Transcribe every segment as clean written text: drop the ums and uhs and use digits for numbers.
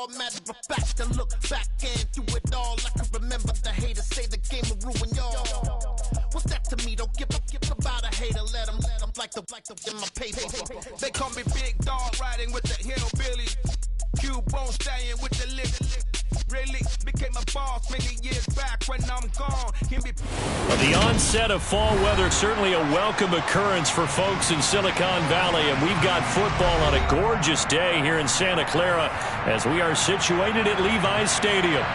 all. Matter of fact, to look back and through it all, I can remember the haters say the game will ruin y'all. What's that to me? Don't give about a hater. Let them like the in my paper. They call me Big Dog, riding with the hillbillies. Cubone staying with the lick. Really became a boss many years back when I'm gone. Well, the onset of fall weather, certainly a welcome occurrence for folks in Silicon Valley, and we've got football on a gorgeous day here in Santa Clara as we are situated at Levi's Stadium.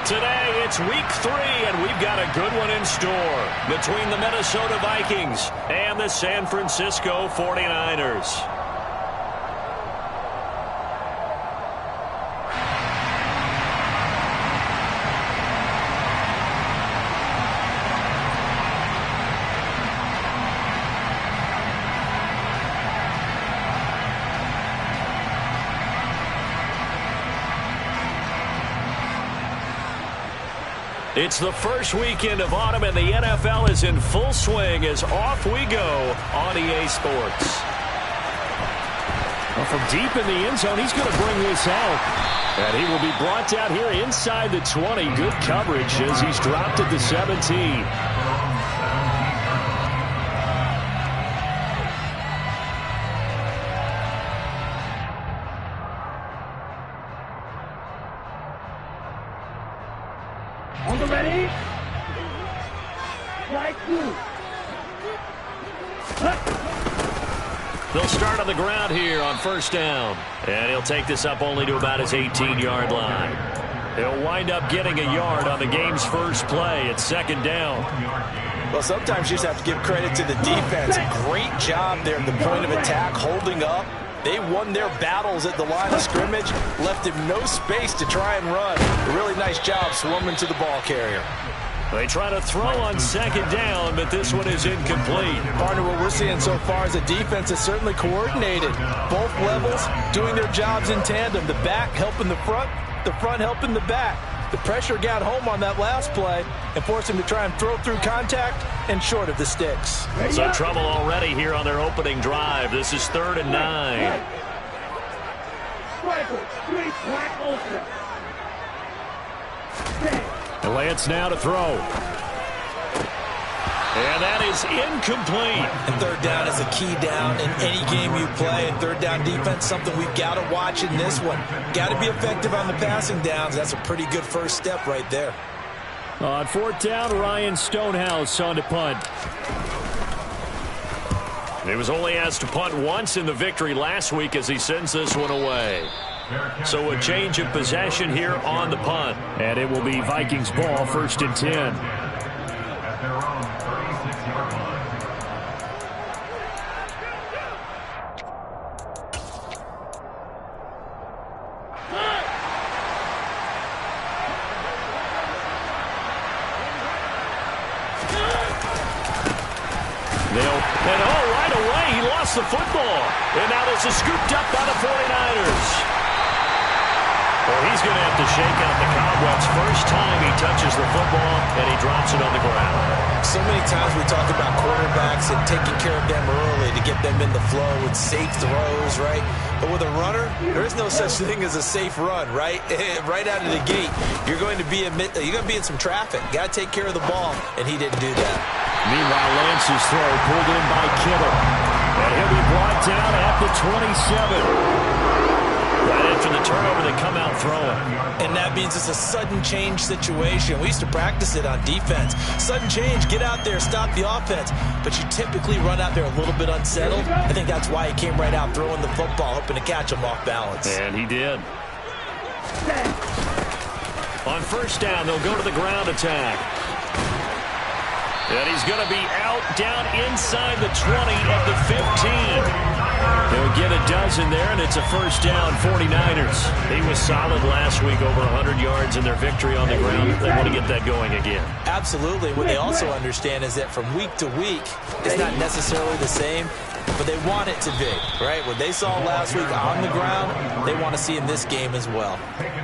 Today, it's week 3, and we've got a good one in store between the Minnesota Vikings and the San Francisco 49ers. It's the first weekend of autumn, and the NFL is in full swing as off we go on EA Sports. Well, from deep in the end zone, he's going to bring this out. And he will be brought down here inside the 20. Good coverage as he's dropped at the 17. Ready? Strike 2. They'll start on the ground here on first down. And he'll take this up only to about his 18-yard line. He'll wind up getting a yard on the game's first play at second down. Well, sometimes you just have to give credit to the defense. Great job there at the point of attack, holding up. They won their battles at the line of scrimmage, left him no space to try and run. A really nice job swarming to the ball carrier. They try to throw on second down, but this one is incomplete. Partner, what we're seeing so far is the defense is certainly coordinated. Both levels doing their jobs in tandem. The back helping the front helping the back. The pressure got home on that last play and forced him to try and throw through contact and short of the sticks. So trouble already here on their opening drive. This is 3rd and 9. And Lance now to throw. And that is incomplete. And third down is a key down in any game you play. And third down defense, something we've got to watch in this one. Got to be effective on the passing downs. That's a pretty good first step right there. On 4th down, Ryan Stonehouse on to punt. He was only asked to punt once in the victory last week as he sends this one away. So a change of possession here on the punt. And it will be Vikings ball, 1st and 10. Right away, he lost the football. And now this is scooped up by the 49ers. Well, he's going to have to shake out the cobwebs. First time he touches the football, and he drops it on the ground. So many times we talk about quarterbacks and taking care of them early to get them in the flow with safe throws, right? But with a runner, there is no such thing as a safe run, right? Right out of the gate, you're going to be in some traffic. Got to take care of the ball, and he didn't do that. Meanwhile, Lance's throw pulled in by Kittle. And he'll be brought down at the 27. Right after the turnover, they come out throwing. And that means it's a sudden change situation. We used to practice it on defense. Sudden change, get out there, stop the offense. But you typically run out there a little bit unsettled. I think that's why he came right out throwing the football, hoping to catch him off balance. And he did. On first down, they'll go to the ground attack. And he's going to be out down inside the 20 of the 15. He'll get a dozen there, and it's a first down, 49ers. He was solid last week, over 100 yards in their victory on the ground. They want to get that going again. Absolutely. What they also understand is that from week to week, it's not necessarily the same, but they want it to be, right? What they saw last week on the ground, they want to see in this game as well.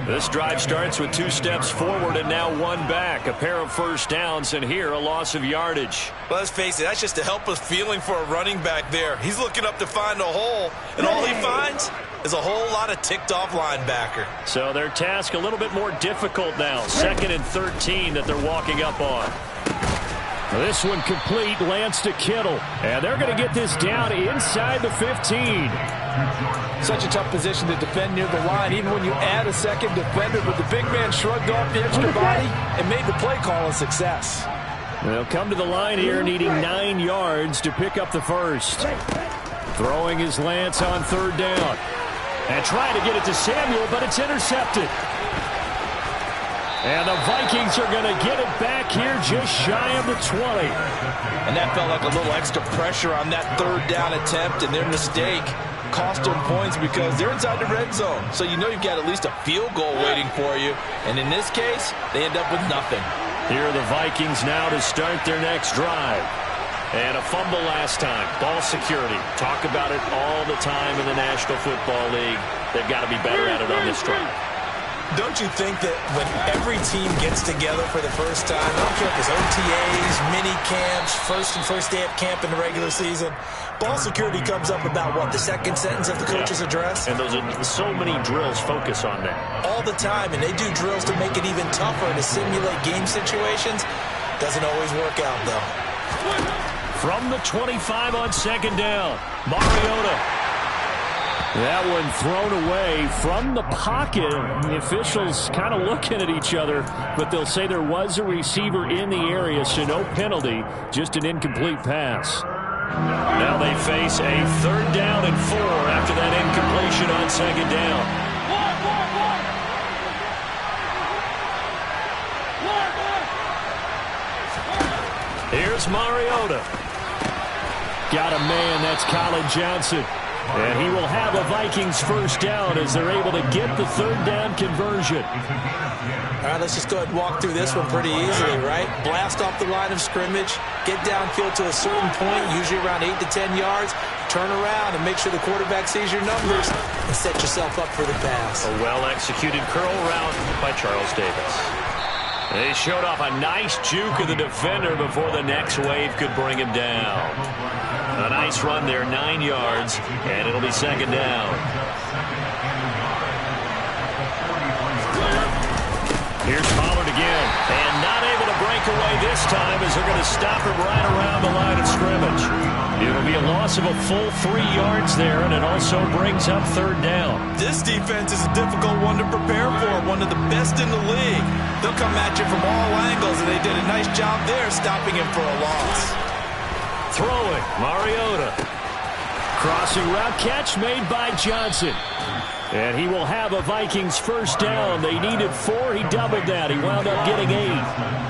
This drive starts with 2 steps forward and now 1 back. A pair of first downs, and here a loss of yardage. Well, let's face it, that's just a helpless feeling for a running back there. He's looking up to find a hole, and all he finds is a whole lot of ticked-off linebacker. So their task a little bit more difficult now. 2nd and 13 that they're walking up on. This one complete, lands to Kittle. And they're going to get this down inside the 15. Such a tough position to defend near the line, even when you add a second defender, but the big man shrugged off the extra body and made the play call a success. They'll come to the line here, needing 9 yards to pick up the first. Throwing his Lance on 3rd down. And trying to get it to Samuel, but it's intercepted. And the Vikings are going to get it back here just shy of the 20. And that felt like a little extra pressure on that 3rd down attempt, and their mistake cost them points because they're inside the red zone. So you know you've got at least a field goal waiting for you. And in this case, they end up with nothing. Here are the Vikings now to start their next drive. And a fumble last time. Ball security. Talk about it all the time in the National Football League. They've got to be better at it on this drive. Don't you think that when every team gets together for the first time, I don't care if it's OTAs, mini camps, first day of camp in the regular season, ball security comes up about what, the second sentence of the coach's address? And those are so many drills focus on that. All the time, and they do drills to make it even tougher to simulate game situations. Doesn't always work out, though. From the 25 on 2nd down, Mariota. That one thrown away from the pocket. The officials kind of looking at each other, but they'll say there was a receiver in the area, so no penalty, just an incomplete pass. Now they face a 3rd down and 4 after that incompletion on 2nd down. Here's Mariota. Got a man, that's Colin Johnson. And he will have a Vikings first down as they're able to get the 3rd down conversion. All right, let's just go ahead and walk through this one pretty easily, right? Blast off the line of scrimmage, get downfield to a certain point, usually around 8 to 10 yards, turn around and make sure the quarterback sees your numbers and set yourself up for the pass. A well-executed curl route by Charles Davis. They showed off a nice juke of the defender before the next wave could bring him down. A nice run there, 9 yards, and it'll be 2nd down. Here's Pollard again, and not able to break away this time as they're going to stop him right around the line of scrimmage. It'll be a loss of a full 3 yards there, and it also brings up 3rd down. This defense is a difficult one to prepare for, one of the best in the league. They'll come at you from all angles, and they did a nice job there stopping him for a loss. Throwing, Mariota. Crossing route catch made by Johnson. And he will have a Vikings first down. They needed 4. He doubled that. He wound up getting 8.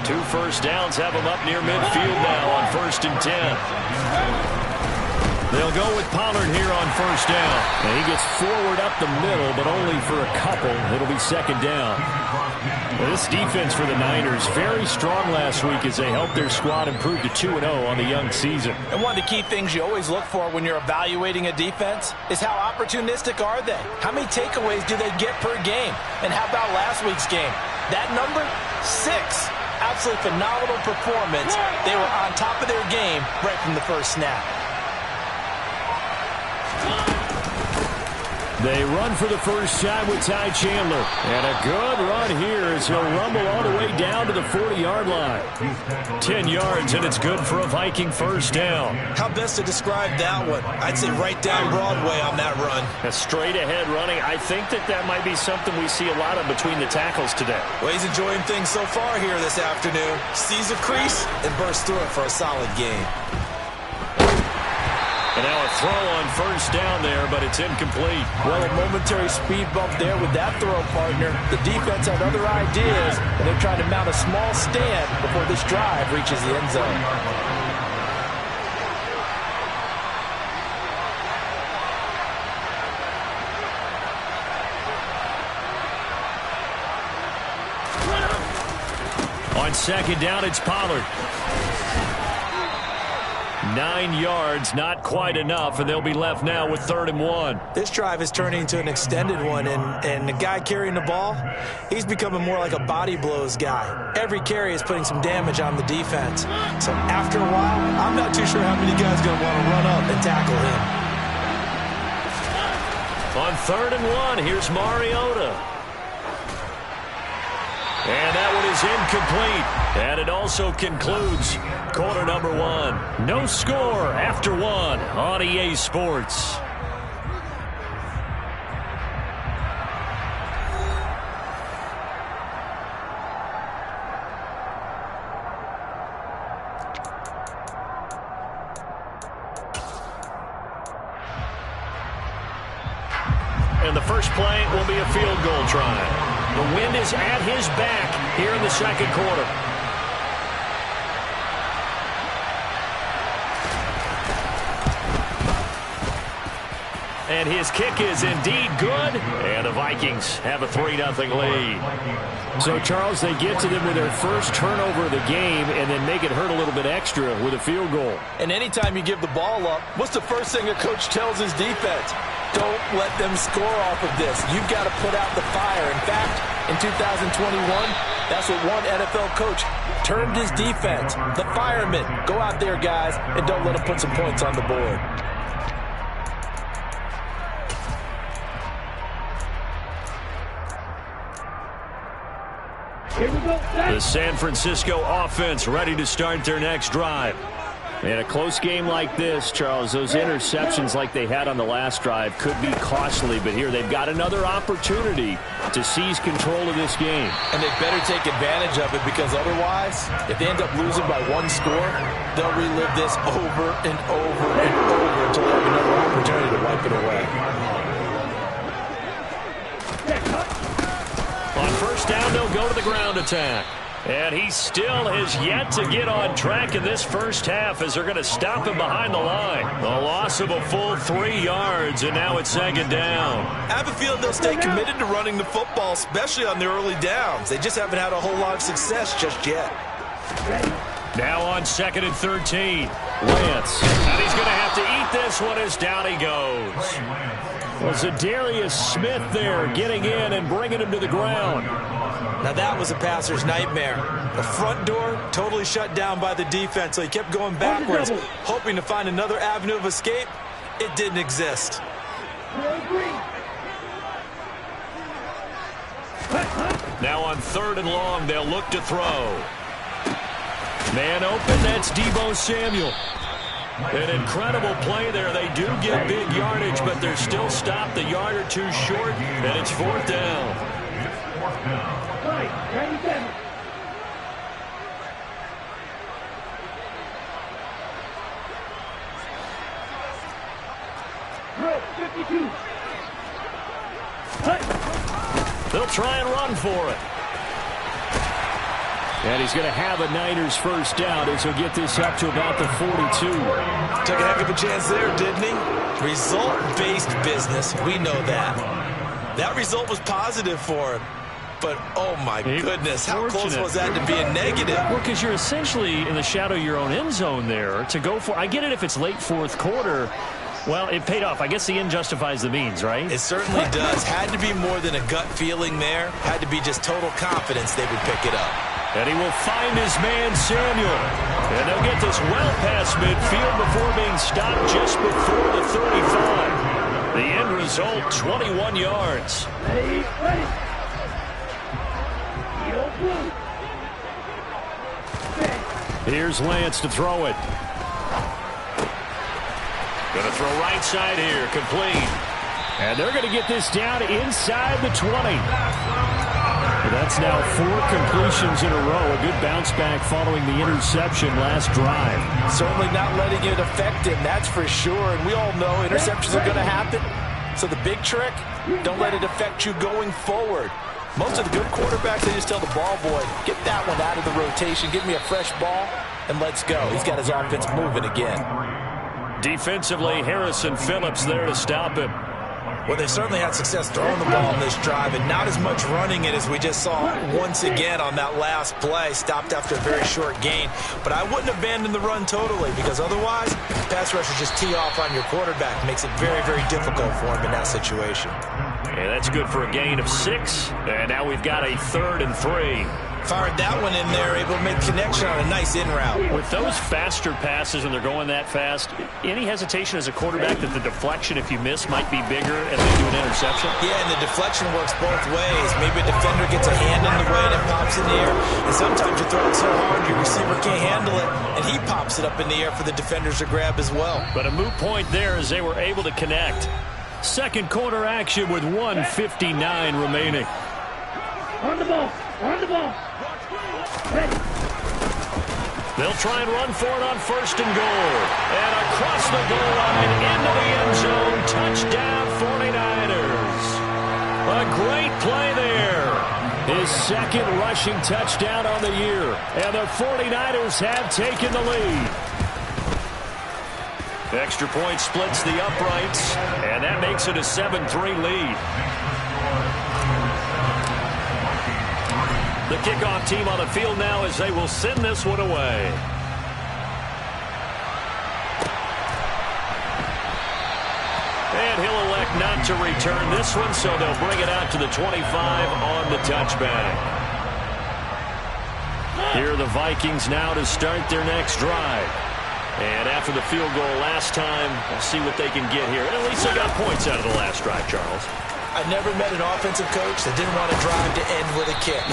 2 first downs have him up near midfield now on 1st and 10. They'll go with Pollard here on 1st down. And he gets forward up the middle, but only for a couple. It'll be 2nd down. Well, this defense for the Niners, very strong last week as they helped their squad improve to 2-0 on the young season. And one of the key things you always look for when you're evaluating a defense is how opportunistic are they? How many takeaways do they get per game? And how about last week's game? That number, 6. Absolutely phenomenal performance. They were on top of their game right from the first snap. They run for the first time with Ty Chandler. And a good run here as he'll rumble all the way down to the 40-yard line. 10 yards, and it's good for a Viking first down. How best to describe that one? I'd say right down Broadway on that run. A straight-ahead running. I think that might be something we see a lot of between the tackles today. Well, he's enjoying things so far here this afternoon. Sees a crease and bursts through it for a solid gain. And now a throw on first down there, but it's incomplete. Well, a momentary speed bump there with that throw partner. The defense had other ideas, and they're trying to mount a small stand before this drive reaches the end zone. On 2nd down, it's Pollard. 9 yards, not quite enough, and they'll be left now with 3rd and 1. This drive is turning into an extended one, and the guy carrying the ball, he's becoming more like a body blows guy. Every carry is putting some damage on the defense. So after a while, I'm not too sure how many guys are going to want to run up and tackle him. On 3rd and 1, here's Mariota. And that one is incomplete. And it also concludes quarter number 1. No score after 1 on EA Sports. And the first play will be a field goal try. The wind is at his back here in the second quarter. And his kick is indeed good. And the Vikings have a 3-0 lead. So, Charles, they get to them with their first turnover of the game and then make it hurt a little bit extra with a field goal. And anytime you give the ball up, what's the first thing a coach tells his defense? Don't let them score off of this. You've got to put out the fire. In fact, in 2021, that's what one NFL coach termed his defense. The firemen. Go out there, guys, and don't let them put some points on the board. Here we go. The San Francisco offense ready to start their next drive. In a close game like this, Charles, those interceptions like they had on the last drive could be costly, but here they've got another opportunity to seize control of this game. And they better take advantage of it, because otherwise, if they end up losing by 1 score, they'll relive this over and over and over until they have another opportunity to wipe it away. On first down, they'll go to the ground attack. And he still has yet to get on track in this first half as they're going to stop him behind the line. A loss of a full 3 yards, and now it's 2nd down. I have a feeling they'll stay committed to running the football, especially on their early downs. They just haven't had a whole lot of success just yet. Now on 2nd and 13, Lance. And he's going to have to eat this one as down he goes. Well, Zadarius Smith there getting in and bringing him to the ground. Now that was a passer's nightmare. The front door totally shut down by the defense, so he kept going backwards, hoping to find another avenue of escape. It didn't exist. Now on 3rd and long, they'll look to throw. Man open, that's Deebo Samuel. An incredible play there. They do get big yardage, but they're still stopped a yard or 2 short, and it's 4th down. They'll try and run for it. And he's going to have a Niners first down as he'll get this up to about the 42. Took a heck of a chance there, didn't he? Result-based business. We know that. That result was positive for him. But, oh, my goodness, how close was that to being negative? Well, because you're essentially in the shadow of your own end zone there to go for. I get it if it's late 4th quarter. Well, it paid off. I guess the end justifies the means, right? It certainly does. Had to be more than a gut feeling there. Had to be just total confidence they would pick it up. And he will find his man, Samuel. And they'll get this well past midfield before being stopped just before the 35. The end result, 21 yards. Ready. Here's Lance to throw it. Going to throw right side here, complete. And they're going to get this down inside the 20. That's now 4 completions in a row. A good bounce back following the interception last drive. Certainly not letting it affect him, that's for sure. And we all know interceptions are going to happen. So the big trick, don't let it affect you going forward. Most of the good quarterbacks, they just tell the ball boy, get that one out of the rotation, give me a fresh ball, and let's go. He's got his offense moving again. Defensively, Harrison Phillips there to stop him. Well, they certainly had success throwing the ball in this drive, and not as much running it as we just saw once again on that last play. Stopped after a very short gain. But I wouldn't abandon the run totally, because otherwise, pass rushers just tee off on your quarterback. Makes it very, very difficult for him in that situation. And that's good for a gain of 6. And now we've got a 3rd and 3. Fired that one in there, able to make connection on a nice in route. With those faster passes and they're going that fast, any hesitation as a quarterback that the deflection, if you miss, might be bigger and they do an interception? Yeah, and the deflection works both ways. Maybe a defender gets a hand in the way and it pops in the air. And sometimes you throw it so hard your receiver can't handle it, and he pops it up in the air for the defenders to grab as well. But a moot point there as they were able to connect. Second quarter action with 1:59 remaining. On the ball. On the ball. Ready. They'll try and run for it on first and goal. And across the goal line into the end zone. Touchdown 49ers. A great play there. His second rushing touchdown on the year. And the 49ers have taken the lead. Extra point splits the uprights. And that makes it a 7-3 lead. The kickoff team on the field now as they will send this one away. And he'll elect not to return this one, so they'll bring it out to the 25 on the touchback. Here are the Vikings now to start their next drive. And after the field goal last time, we'll see what they can get here. And at least they got points out of the last drive, Charles. I've never met an offensive coach that didn't want to drive to end with a kick.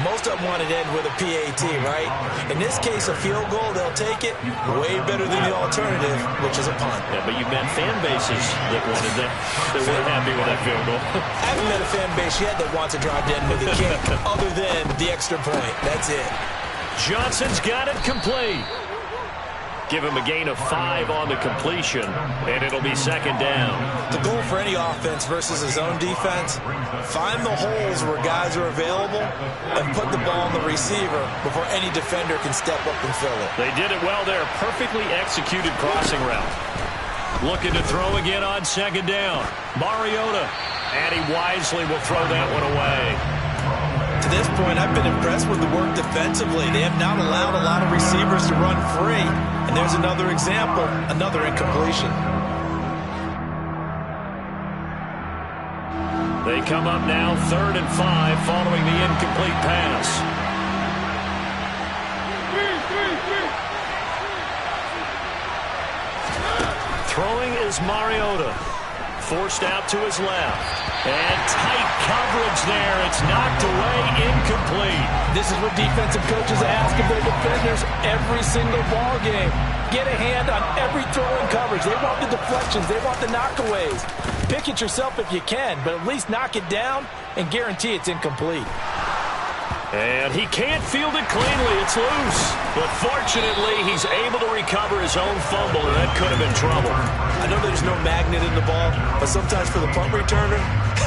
Most of them want to end with a PAT, right? In this case, a field goal, they'll take it. Way better than the alternative, which is a punt. Yeah, but you've met fan bases that wanted that. They weren't happy with that field goal. I haven't met a fan base yet that wants to drive to end with a kick other than the extra point. That's it. Johnson's got it complete. Give him a gain of 5 on the completion, and it'll be second down. The goal for any offense versus a zone defense, find the holes where guys are available and put the ball on the receiver before any defender can step up and fill it. They did it well there. Perfectly executed crossing route. Looking to throw again on second down. Mariota, and he wisely will throw that one away. To this point, I've been impressed with the work defensively. They have not allowed a lot of receivers to run free. And there's another example, another incompletion. They come up now 3rd and 5 following the incomplete pass. Throwing is Mariota. Forced out to his left. And tight coverage there. It's knocked away, incomplete. This is what defensive coaches ask of their defenders every single ball game. Get a hand on every throw in coverage. They want the deflections. They want the knockaways. Pick it yourself if you can, but at least knock it down and guarantee it's incomplete. And he can't field it cleanly. It's loose. But fortunately, he's able to recover his own fumble, and that could have been trouble. I know there's no magnet in the ball, but sometimes for the punt returner,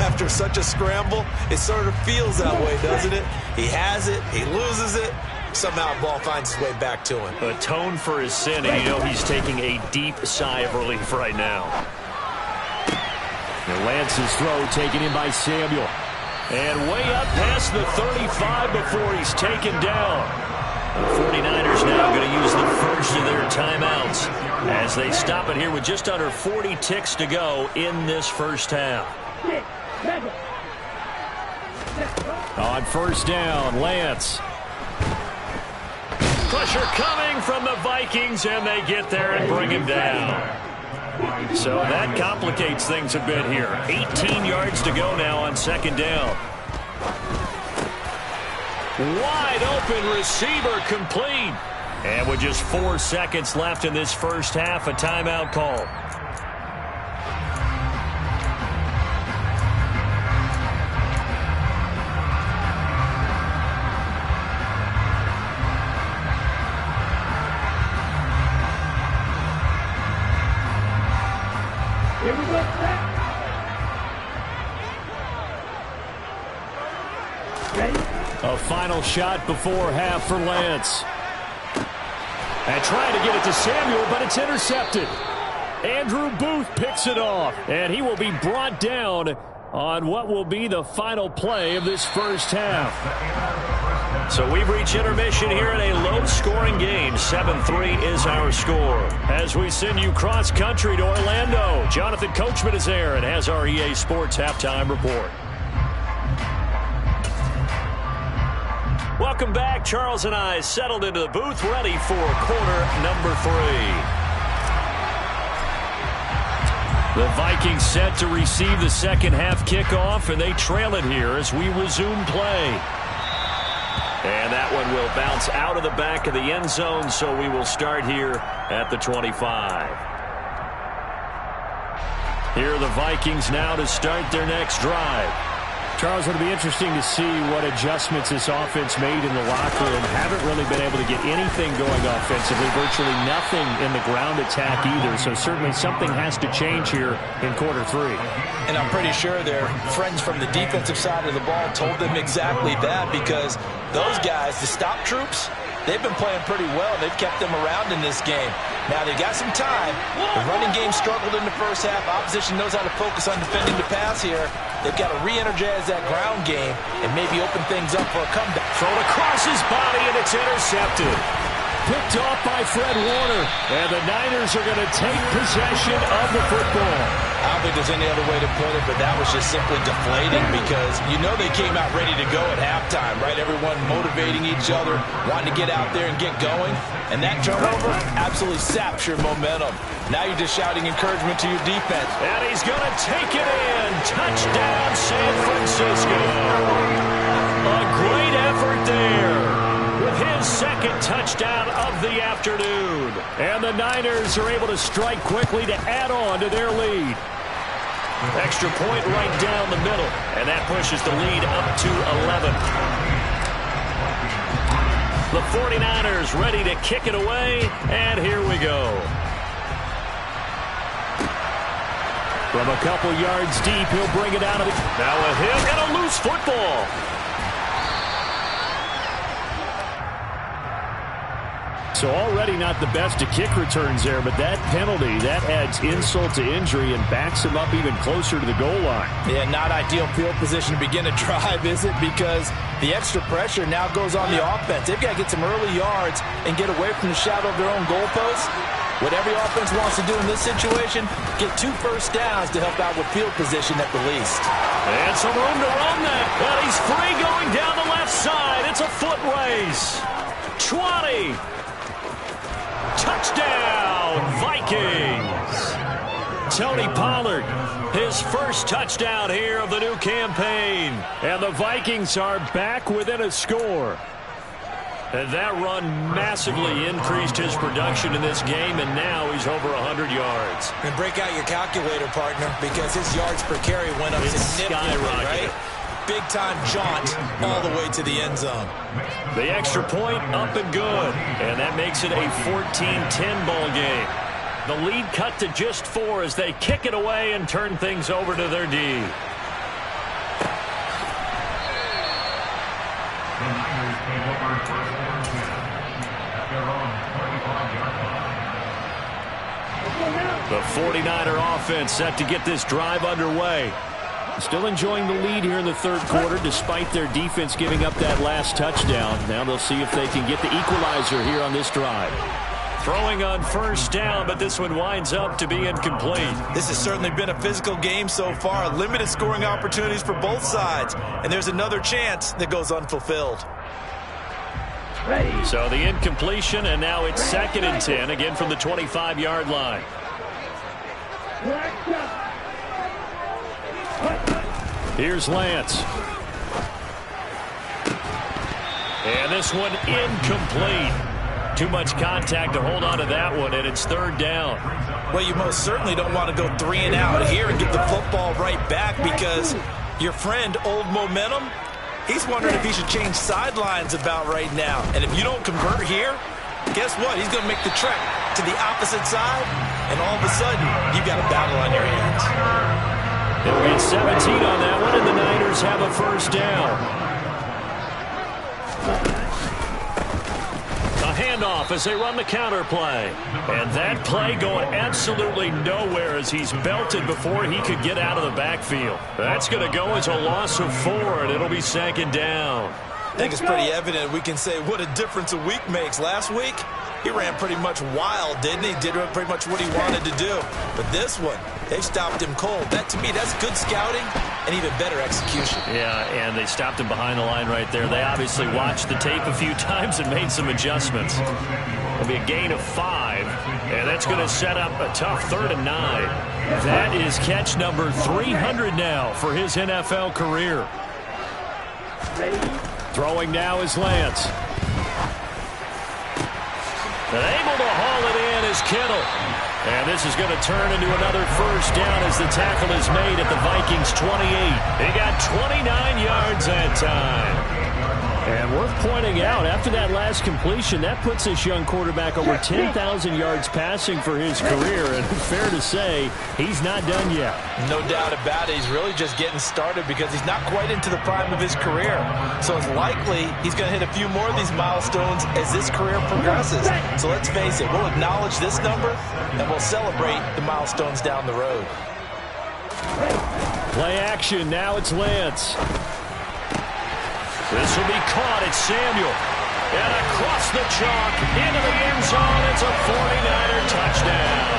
after such a scramble, it sort of feels that way, doesn't it? He has it, he loses it, somehow the ball finds its way back to him. Atone for his sin, and you know he's taking a deep sigh of relief right now. And Lance's throw taken in by Samuel. And way up past the 35 before he's taken down. The 49ers now going to use the first of their timeouts as they stop it here with just under 40 ticks to go in this first half. On first down, Lance. Pressure coming from the Vikings, and they get there and bring him down. So that complicates things a bit here. 18 yards to go now on second down. Wide open receiver complete. And with just 4 seconds left in this first half, a timeout call. A final shot before half for Lance. And trying to get it to Samuel, but it's intercepted. Andrew Booth picks it off, and he will be brought down on what will be the final play of this first half. So we've reached intermission here in a low-scoring game. 7-3 is our score. As we send you cross-country to Orlando, Jonathan Coachman is there and has our EA Sports halftime report. Welcome back. Charles and I settled into the booth, ready for quarter number 3. The Vikings set to receive the second half kickoff, and they trail it here as we resume play. And that one will bounce out of the back of the end zone, so we will start here at the 25. Here are the Vikings now to start their next drive. Charles, it'll be interesting to see what adjustments this offense made in the locker room. Haven't really been able to get anything going offensively, virtually nothing in the ground attack either. So certainly something has to change here in quarter 3. And I'm pretty sure their friends from the defensive side of the ball told them exactly that, because those guys, the stop troops, they've been playing pretty well. They've kept them around in this game. Now, they got some time. The running game struggled in the first half. Opposition knows how to focus on defending the pass here. They've got to re-energize that ground game and maybe open things up for a comeback. Thrown across his body, and it's intercepted. Picked off by Fred Warner. And the Niners are going to take possession of the football. I don't think there's any other way to put it, but that was just simply deflating, because you know they came out ready to go at halftime, right? Everyone motivating each other, wanting to get out there and get going. And that turnover absolutely saps your momentum. Now you're just shouting encouragement to your defense. And he's going to take it in. Touchdown, San Francisco. A great effort there with his second touchdown of the afternoon. And the Niners are able to strike quickly to add on to their lead. Extra point right down the middle. And that pushes the lead up to 11. The 49ers ready to kick it away. And here we go. From a couple yards deep, he'll bring it out of it. Now a hit and a loose football. So already not the best of kick returns there, but that penalty, that adds insult to injury and backs him up even closer to the goal line. Yeah, not ideal field position to begin a drive, is it? Because the extra pressure now goes on the offense. They've got to get some early yards and get away from the shadow of their own goalposts. What every offense wants to do in this situation, get 2 first downs to help out with field position at the least. And some room to run that. And he's free going down the left side. It's a foot race. 20. Touchdown, Vikings. Tony Pollard, his first touchdown here of the new campaign. And the Vikings are back within a score. And that run massively increased his production in this game, and now he's over 100 yards. And break out your calculator, partner, because his yards per carry went up significantly, right? Big-time jaunt all the way to the end zone. The extra point up and good, and that makes it a 14-10 ball game. The lead cut to just 4 as they kick it away and turn things over to their D. The 49er offense set to get this drive underway. Still enjoying the lead here in the third quarter despite their defense giving up that last touchdown. Now they'll see if they can get the equalizer here on this drive. Throwing on first down, but this one winds up to be incomplete. This has certainly been a physical game so far. Limited scoring opportunities for both sides. And there's another chance that goes unfulfilled. So the incompletion, and now it's 2nd and 10, again from the 25-yard line. Here's Lance. And this one incomplete. Too much contact to hold on to that one, and it's 3rd down. Well, you most certainly don't want to go 3 and out here and get the football right back, because your friend, Old Momentum, he's wondering if he should change sidelines about right now. And if you don't convert here, guess what? He's going to make the trek to the opposite side, and all of a sudden, you've got a battle on your hands. It'll get 17 on that one, and the Niners have a first down. A handoff as they run the counter play. And that play going absolutely nowhere as he's belted before he could get out of the backfield. That's going to go as a loss of 4, and it'll be 2nd down. I think it's pretty evident we can say what a difference a week makes. Last week, he ran pretty much wild, didn't he? Did pretty much what he wanted to do. But this one, they stopped him cold. That, to me, that's good scouting and even better execution. Yeah, and they stopped him behind the line right there. They obviously watched the tape a few times and made some adjustments. It'll be a gain of 5, and that's going to set up a tough 3rd and 9. That is catch number 300 now for his NFL career. Throwing now is Lance. And able to haul it in is Kittle. And this is going to turn into another first down as the tackle is made at the Vikings 28. He got 29 yards that time. And worth pointing out, after that last completion, that puts this young quarterback over 10,000 yards passing for his career. And fair to say, he's not done yet. No doubt about it. He's really just getting started because he's not quite into the prime of his career. So it's likely he's going to hit a few more of these milestones as this career progresses. So let's face it, we'll acknowledge this number and we'll celebrate the milestones down the road. Play action. Now it's Lance. This will be caught. It's Samuel. And across the chalk, into the end zone. It's a 49er touchdown.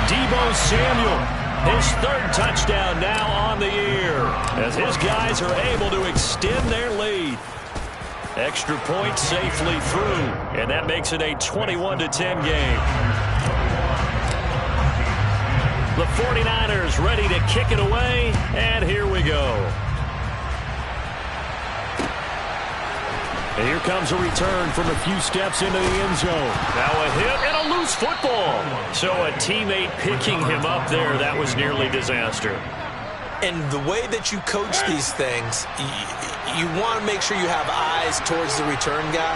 Deebo Samuel, his 3rd touchdown now on the year, as his guys are able to extend their lead. Extra point safely through, and that makes it a 21-10 game. The 49ers ready to kick it away, and here we go. And here comes a return from a few steps into the end zone. Now a hit and a loose football. So a teammate picking him up there, that was nearly disaster. And the way that you coach these things, you want to make sure you have eyes towards the return guy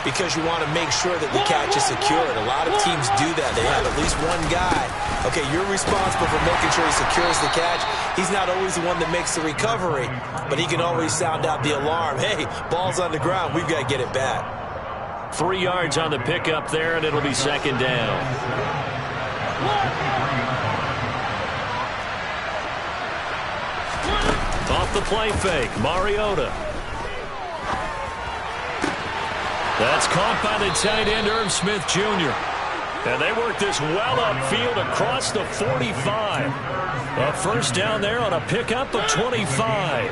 because you want to make sure that the catch is secured. A lot of teams do that. They have at least one guy. Okay, you're responsible for making sure he secures the catch. He's not always the one that makes the recovery, but he can always sound out the alarm. Hey, ball's on the ground. We've got to get it back. 3 yards on the pickup there, and it'll be 2nd down. Off the play fake, Mariota. That's caught by the tight end, Irv Smith Jr. And they work this well upfield across the 45. A first down there on a pickup of 25.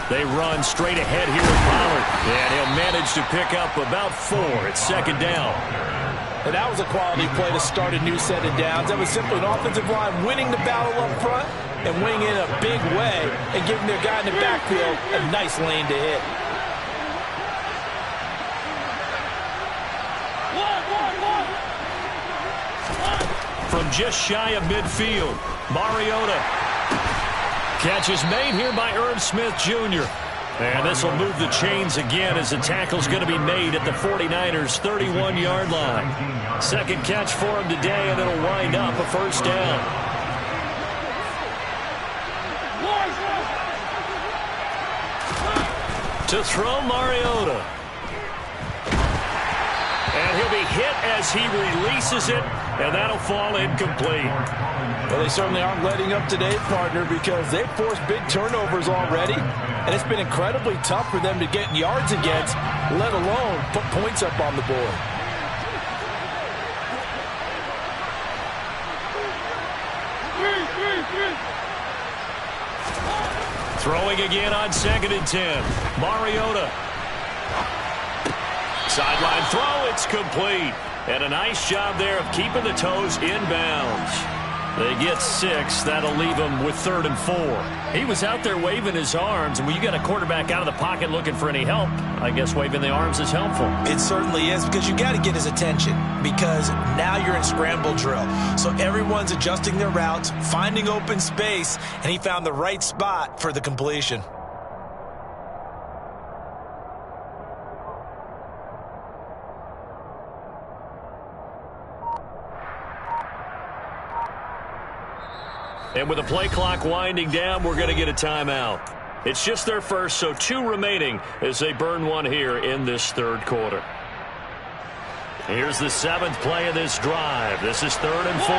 They run straight ahead here with Pollard. And he'll manage to pick up about 4. It's 2nd down. And that was a quality play to start a new set of downs. That was simply an offensive line winning the battle up front and winning in a big way and giving their guy in the backfield a nice lane to hit. From just shy of midfield, Mariota. Catch is made here by Irv Smith Jr. And this will move the chains again as the tackle's going to be made at the 49ers' 31-yard line. 2nd catch for him today, and it'll wind up a first down. To throw Mariota. And he'll be hit as he releases it, and that'll fall incomplete. Well, they certainly aren't letting up today, partner, because they've forced big turnovers already, and it's been incredibly tough for them to get yards against, let alone put points up on the board. Throwing again on 2nd and 10. Mariota. Sideline throw, it's complete. And a nice job there of keeping the toes inbounds. They get 6. That'll leave them with 3rd and 4. He was out there waving his arms, and when you got a quarterback out of the pocket looking for any help, I guess waving the arms is helpful. It certainly is, because you got to get his attention, because now you're in scramble drill. So everyone's adjusting their routes, finding open space, and he found the right spot for the completion. And with the play clock winding down, we're going to get a timeout. It's just their first, so 2 remaining as they burn one here in this 3rd quarter. Here's the 7th play of this drive. This is 3rd and 4.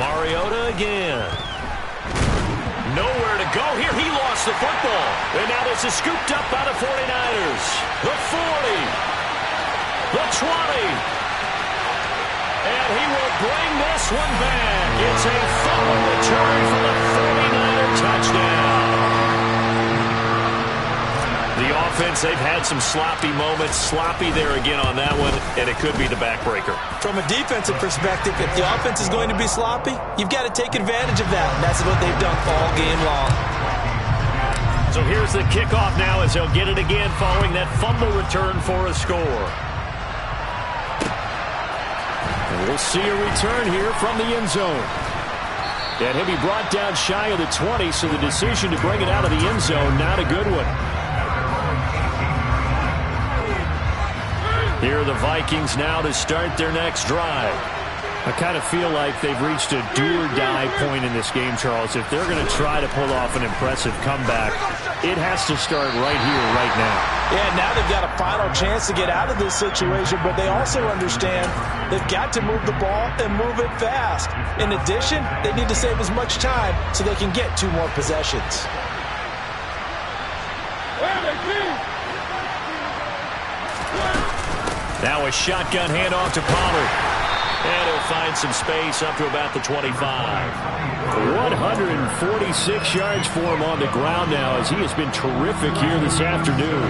Mariota again. Nowhere to go here. He lost the football. And now this is scooped up by the 49ers. The 40. The 20. And he will bring this one back. It's a fumble return for the 49er touchdown. The offense, they've had some sloppy moments. Sloppy there again on that one, and it could be the backbreaker. From a defensive perspective, if the offense is going to be sloppy, you've got to take advantage of that, and that's what they've done all game long. So here's the kickoff now as they'll get it again following that fumble return for a score. And we'll see a return here from the end zone. And he'll be brought down shy of the 20, so the decision to bring it out of the end zone, not a good one. Here are the Vikings now to start their next drive. I kind of feel like they've reached a do-or-die point in this game, Charles. If they're going to try to pull off an impressive comeback, it has to start right here, right now. Yeah, now they've got a final chance to get out of this situation, but they also understand they've got to move the ball and move it fast. In addition, they need to save as much time so they can get 2 more possessions. Now a shotgun handoff to Pollard. And he'll find some space up to about the 25. 146 yards for him on the ground now as he has been terrific here this afternoon.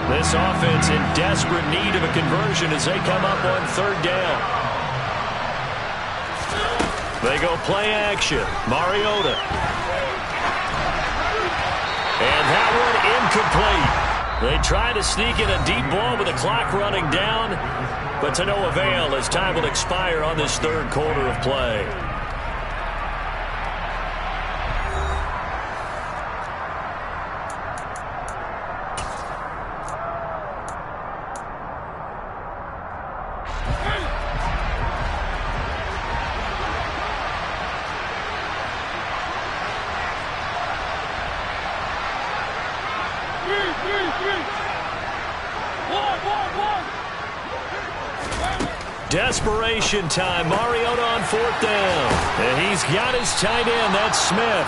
This offense in desperate need of a conversion as they come up on 3rd down. They go play action. Mariota. And that one incomplete. They try to sneak in a deep ball with the clock running down, but to no avail as time will expire on this 3rd quarter of play. Desperation time. Mariota on 4th down. And he's got his tight end. That's Smith.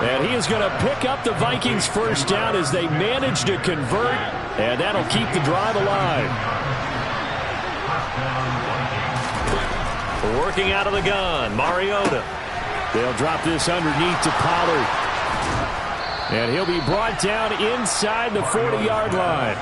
And he is going to pick up the Vikings' 1st down as they manage to convert. And that'll keep the drive alive. Working out of the gun. Mariota. They'll drop this underneath to Pollard. And he'll be brought down inside the 40-yard line.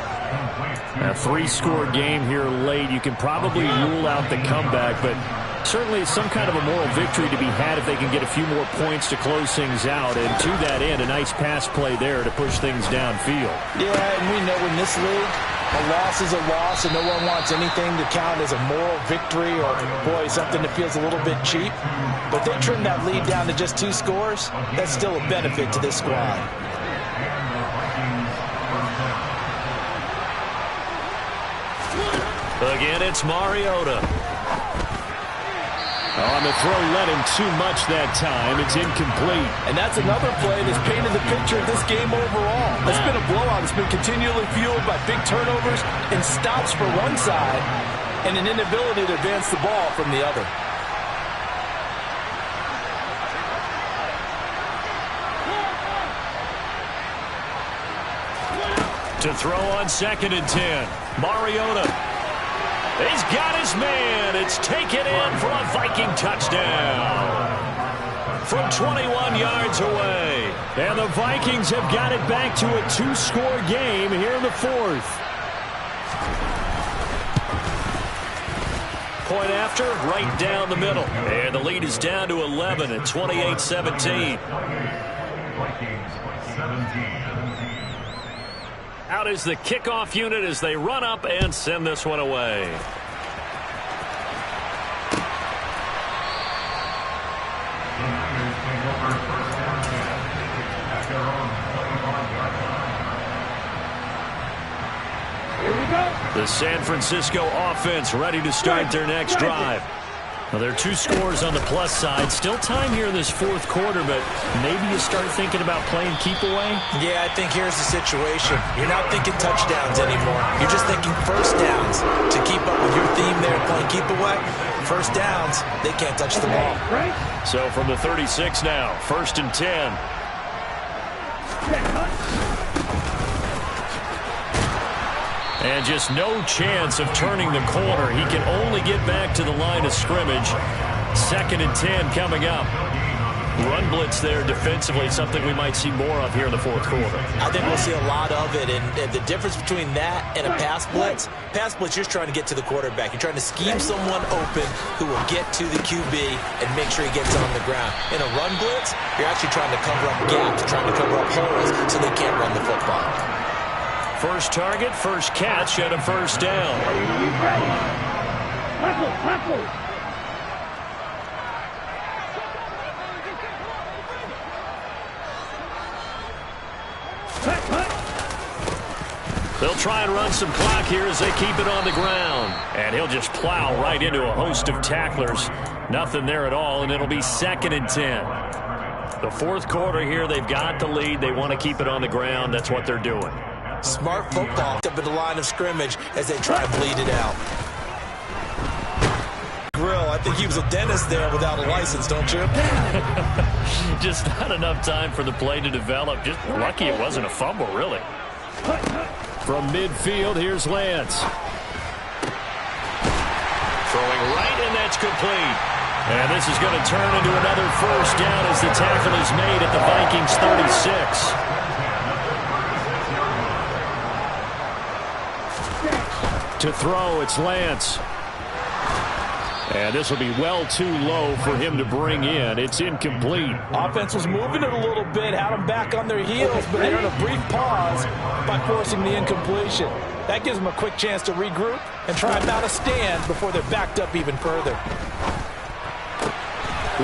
A 3-score game here late. You can probably rule out the comeback, but certainly some kind of a moral victory to be had if they can get a few more points to close things out. And to that end, a nice pass play there to push things downfield. Yeah, and we know in this league, a loss is a loss, and no one wants anything to count as a moral victory or, boy, something that feels a little bit cheap. But they trim that lead down to just 2 scores. That's still a benefit to this squad. Again, it's Mariota. On the throw, let him too much that time. It's incomplete. And that's another play that's painted the picture of this game overall. It's been a blowout. It's been continually fueled by big turnovers and stops for one side and an inability to advance the ball from the other. To throw on 2nd and 10. Mariota. He's got his man. It's taken in for a Viking touchdown from 21 yards away. And the Vikings have got it back to a 2-score game here in the 4th. Point after, right down the middle. And the lead is down to 11 at 28-17. Out is the kickoff unit as they run up and send this one away. The San Francisco offense ready to start their next drive. Well, there are 2 scores on the plus side. Still time here in this 4th quarter, but maybe you start thinking about playing keep away? Yeah, I think here's the situation. You're not thinking touchdowns anymore. You're just thinking 1st downs to keep up with your theme there playing keep away. first downs, they can't touch the ball. So from the 36 now, 1st and 10. And just no chance of turning the corner. He can only get back to the line of scrimmage. 2nd and 10 coming up. Run blitz there defensively, something we might see more of here in the 4th quarter. I think we'll see a lot of it, and the difference between that and a pass blitz, you're just trying to get to the quarterback. You're trying to scheme someone open who will get to the QB and make sure he gets on the ground. In a run blitz, you're actually trying to cover up gaps, trying to cover up holes so they can't run the football. First target, first catch, and a first down. They'll try and run some clock here as they keep it on the ground. And he'll just plow right into a host of tacklers. Nothing there at all, and it'll be 2nd and 10. The 4th quarter here, they've got the lead. They want to keep it on the ground. That's what they're doing. Smart football up at the line of scrimmage as they try and bleed it out. Grill, I think he was a dentist there without a license, don't you? Just not enough time for the play to develop. Just lucky it wasn't a fumble, really. From midfield, here's Lance. Throwing right, and that's complete. And this is going to turn into another first down as the tackle is made at the Vikings 36. To throw, it's Lance. And this will be well too low for him to bring in. It's incomplete. Offense was moving it a little bit, had them back on their heels, but they earned a brief pause by forcing the incompletion. That gives them a quick chance to regroup and try and mount a stand before they're backed up even further.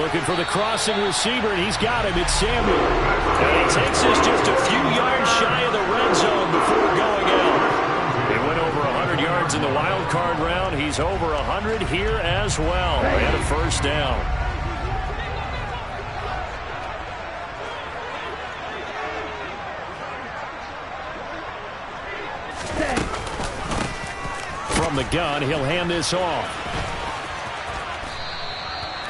Looking for the crossing receiver, and he's got him. It's Samuel. And he takes this just a few yards shy of the red zone before going out. They went over 100 yards in the wild card round. He's over 100 here as well. And a first down. From the gun, he'll hand this off.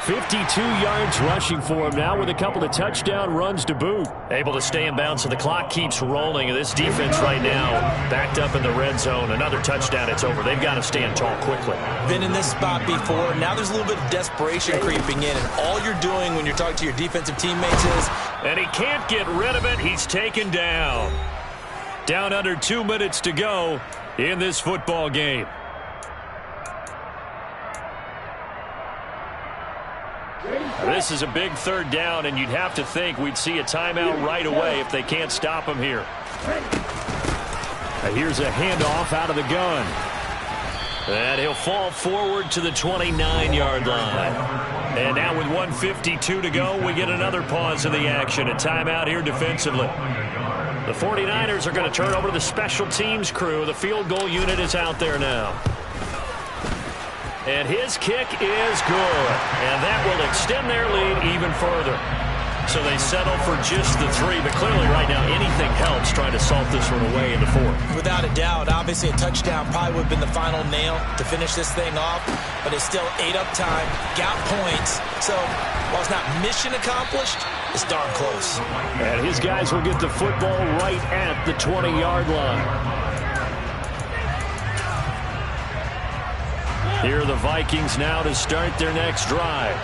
52 yards rushing for him now with a couple of touchdown runs to boot. Able to stay in bounds, so the clock keeps rolling. And this defense right now backed up in the red zone. Another touchdown, it's over. They've got to stand tall quickly. Been in this spot before. Now there's a little bit of desperation creeping in. And all you're doing when you're talking to your defensive teammates is... And he can't get rid of it. He's taken down. Down under 2 minutes to go in this football game. This is a big third down, and you'd have to think we'd see a timeout right away if they can't stop him here. Here's a handoff out of the gun. And he'll fall forward to the 29-yard line. And now with 1:52 to go, we get another pause in the action. A timeout here defensively. The 49ers are going to turn over to the special teams crew. The field goal unit is out there now. And his kick is good. And that will extend their lead even further. So they settle for just the 3. But clearly right now anything helps trying to salt this one away in the 4th. Without a doubt, obviously a touchdown probably would have been the final nail to finish this thing off. But it's still ate up time, got points. So while it's not mission accomplished, it's darn close. And his guys will get the football right at the 20-yard line. Here are the Vikings now to start their next drive.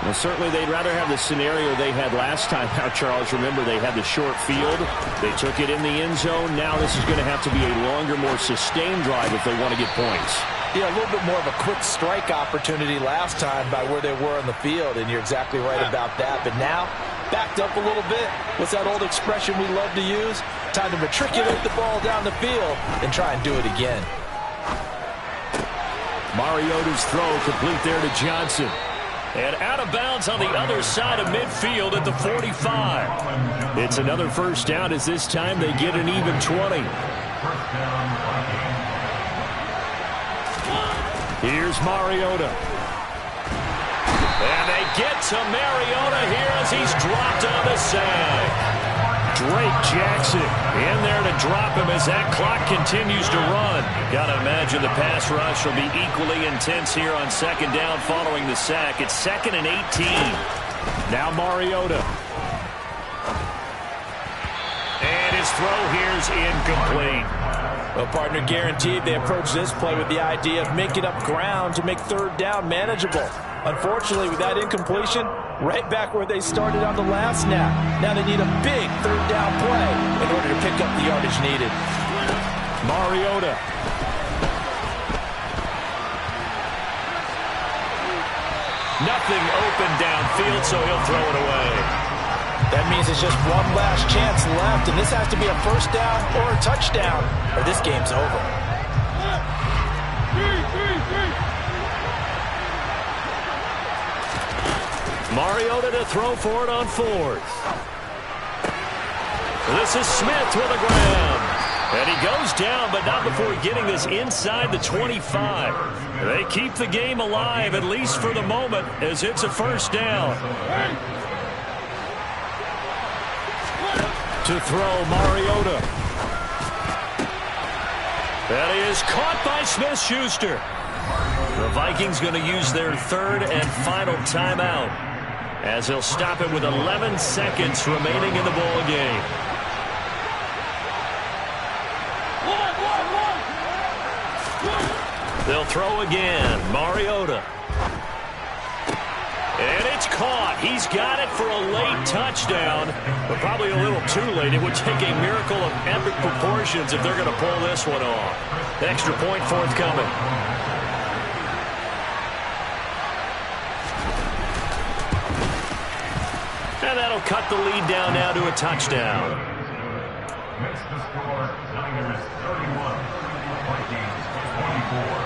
Well, certainly they'd rather have the scenario they had last time out, Charles. Remember, they had the short field. They took it in the end zone. Now this is going to have to be a longer, more sustained drive if they want to get points. Yeah, a little bit more of a quick strike opportunity last time by where they were on the field, and you're exactly right about that. But now, backed up a little bit. What's that old expression we love to use? Time to matriculate the ball down the field and try and do it again. Mariota's throw complete there to Johnson. And out of bounds on the other side of midfield at the 45. It's another first down as this time they get an even 20. Here's Mariota. And they get to Mariota here as he's dropped on the sack. Drake Jackson in there to drop him as that clock continues to run. Got to imagine the pass rush will be equally intense here on second down following the sack. It's 2nd and 18. Now Mariota. And his throw here's incomplete. Well, partner, guaranteed they approach this play with the idea of making up ground to make third down manageable. Unfortunately, with that incompletion, right back where they started on the last snap. Now they need a big third down play in order to pick up the yardage needed. Mariota. Nothing open downfield, so he'll throw it away. That means it's just one last chance left, and this has to be a first down or a touchdown, or this game's over. Mariota to throw for it on 4th. This is Smith with a grab. And he goes down, but not before getting this inside the 25. They keep the game alive, at least for the moment, as it's a first down. To throw, Mariota. That is caught by Smith-Schuster. The Vikings going to use their 3rd and final timeout, as he'll stop it with 11 seconds remaining in the ball game. They'll throw again. Mariota. And it's caught. He's got it for a late touchdown, but probably a little too late. It would take a miracle of epic proportions if they're going to pull this one off. The extra point forthcoming. And that'll cut the lead down now to a touchdown. Makes the score Niners 31, Vikings 24.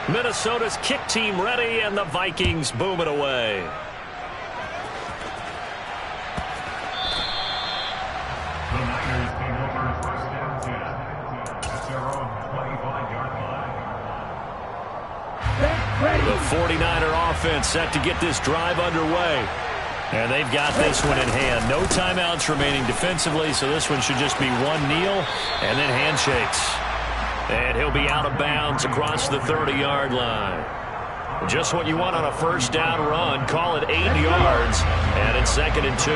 Minnesota's kick team ready, and the Vikings boom it away. The Niners came over first down 10 at their own 25-yard line. The 49er offense set to get this drive underway. And they've got this one in hand. No timeouts remaining defensively, so this one should just be one kneel and then handshakes. And he'll be out of bounds across the 30-yard line. Just what you want on a first down run. Call it 8 yards, and it's 2nd and 2.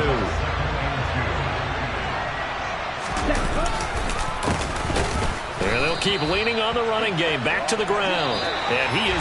And they'll keep leaning on the running game. Back to the ground. And he is